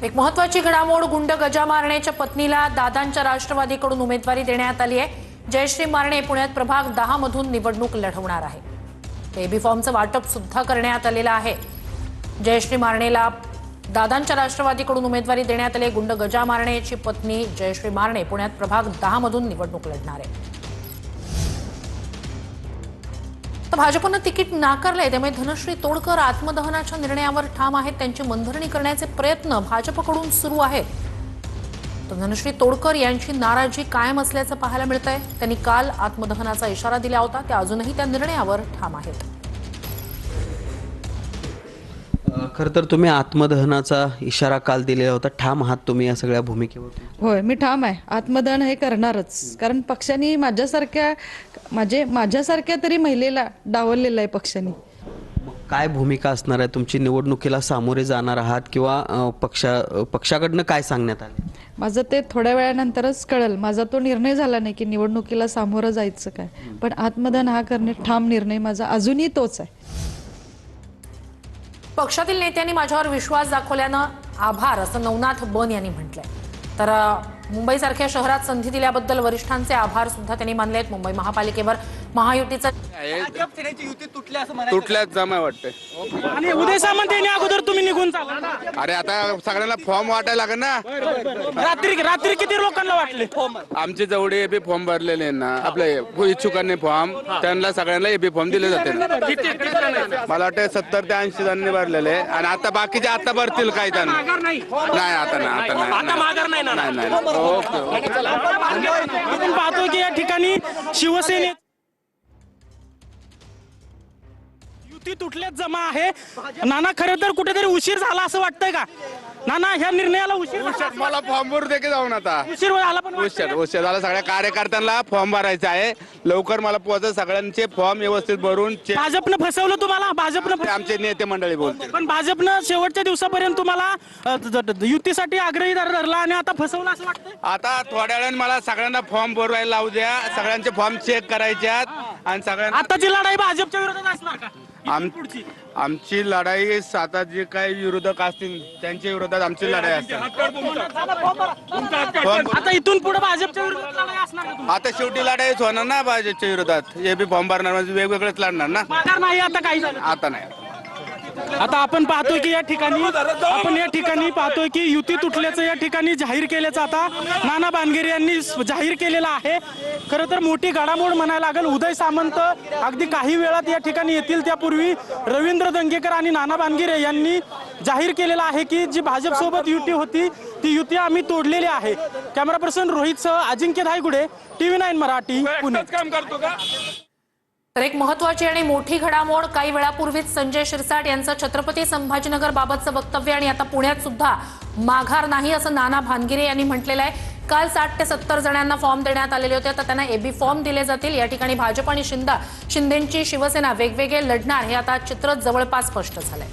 एक महत्त्वाची घडामोड गुंड गजा मारणेच्या पत्नीला दादांच्या राष्ट्रवादीकडून उमेदवारी देण्यात आली आहे। जयश्री मारणे पुण्यात प्रभाग 10 मधून निवडणूक लढवणार आहे। बेबी फॉर्मचं वाटप सुद्धा करण्यात आलेलं आहे। जयश्री मारणेला दादांच्या राष्ट्रवादीकडून उमेदवारी देण्यात आली। गुंड गजा मारणेची पत्नी जयश्री मारणे पुण्यात प्रभाग 10 मधून निवडणूक लढणार आहे। भाजपनं तिकीट नाकारलंय, त्यामुळे धनश्री तोडकर आत्मदहनाच्या निर्णयावर ठाम आहेत। त्यांची मनधरणी करण्याचे प्रयत्न भाजपकडून सुरू आहेत। तर धनश्री तोडकर यांची नाराजी कायम असल्याचं पाहायला मिळतंय। त्यांनी काल आत्मदहनाचा इशारा दिला होता, ते अजूनही त्या निर्णयावर ठाम आहेत। खरं तर तुम्ही आत्मदहनाचा इशारा काल दिलेला होता, ठाम आहात तुम्ही या सगळ्या भूमिकेवर? होय, मी ठाम आहे। आत्मदहन हे करणारच, कारण पक्षाने माझ्यासारख्या तरी महिलेला डावललेलं आहे पक्षाने। मग काय भूमिका असणार आहे तुमची? निवडणुकीला सामोरे जाणार आहात किंवा पक्षाकडनं काय सांगण्यात आले? माझं ते थोड्या वेळानंतरच कळेल। माझा तो निर्णय झाला नाही की निवडणुकीला सामोरं जायचं काय, पण आत्मदहन हा करणे ठाम निर्णय माझा अजूनही तोच आहे। पक्षातील नेत्यांनी माझ्यावर विश्वास दाखवल्यानं आभार, असं नवनाथ बन यांनी म्हटलंय। तर मुंबईसारख्या शहरात संधी दिल्याबद्दल वरिष्ठांचे आभार सुद्धा त्यांनी मानले आहेत। मुंबई महापालिकेवर महायुतीचा तुटल्याच जमा वाटते आणि उदय सामंत यांनी अगोदर तुम्ही निघून चालला। अरे आता सगळ्यांना फॉर्म वाटायला लागेल ना। रात्री किती लोकांना वाटले फॉर्म? आमचे जेवढे एबी फॉर्म भरलेले आहेत ना, आपले इच्छुकांनी फॉर्म, त्यांना सगळ्यांना एबी फॉर्म दिले जाते। मला वाटतं 70 ते 80 जणांनी भरलेले, आणि आता बाकीचे आता भरतील काही जण। नाही आता माघार नाही ना। ओके आपण पाहतो की या ठिकाणी शिवसेने युती तुटल्यात जमा आहे। नाना, खरं तर कुठेतरी उशीर झाला असं वाटतंय का नाना? ह्या निर्णयाला उशीर मला फॉर्म भरू दे की जाऊन आता उशीर झाला, पण उशीर झाला। सगळ्या कार्यकर्त्यांना फॉर्म भरायचा आहे, लवकर मला पोहोचत सगळ्यांचे फॉर्म व्यवस्थित भरून। भाजपनं फसवलं तुम्हाला? भाजपनं आमचे नेते मंडळी बोलते, पण भाजपनं शेवटच्या दिवसापर्यंत तुम्हाला युतीसाठी आग्रही धरला आणि आता फसवलं असं वाटतंय? आता थोड्या वेळाने मला सगळ्यांना फॉर्म भरवायला लावू द्या, सगळ्यांचे फॉर्म चेक करायचे आहेत आणि सगळ्यांना। आताची लढाई भाजपच्या विरोधात असणार का? आमची लढाई आता जे काही विरोधक असतील त्यांच्या विरोधात आमची लढाई असते। आता इथून पुढे भाजपच्या विरोधात लढाई असणार का? आता शेवटी लढाईच होणार ना भाजपच्या विरोधात। हे बी फॉर्म भरणार म्हणजे वेगवेगळेच लढणार ना। माघार नाही आता काही झालं? आता नाही। आता आपण पाहतोय की या ठिकाणी पाहतोय की युती तुटल्याचं या ठिकाणी जाहीर केल्याचं आता नाना बानगिरे यांनी जाहीर केलेलं आहे। खरं तर मोठी घडामोड म्हणायला लागेल। उदय सामंत अगदी काही वेळात या ठिकाणी येतील, त्यापूर्वी रवींद्र दंगेकर आणि नाना बानगिरे यांनी जाहीर केलेलं आहे की जी भाजप सोबत युती होती ती युती आम्ही तोडलेली आहे। कॅमेरा पर्सन रोहितसह अजिंक्य धायगुडे, TV9 मराठी, पुणे। तर एक महत्त्वाची आणि मोठी घडामोड काही वेळापूर्वीच संजय शिरसाट यांचं छत्रपती संभाजीनगर बाबतचं वक्तव्य, आणि आता पुण्यात सुद्धा माघार नाही असं नाना भानगिरे यांनी म्हटलेलं आहे। काल 60 ते 70 जणांना फॉर्म देण्यात आलेले होते, तर त्यांना एबी फॉर्म दिले जातील। या ठिकाणी भाजप आणि शिंदेची शिवसेना वेगवेगळे लढणार, हे आता चित्र जवळपास स्पष्ट झालंय।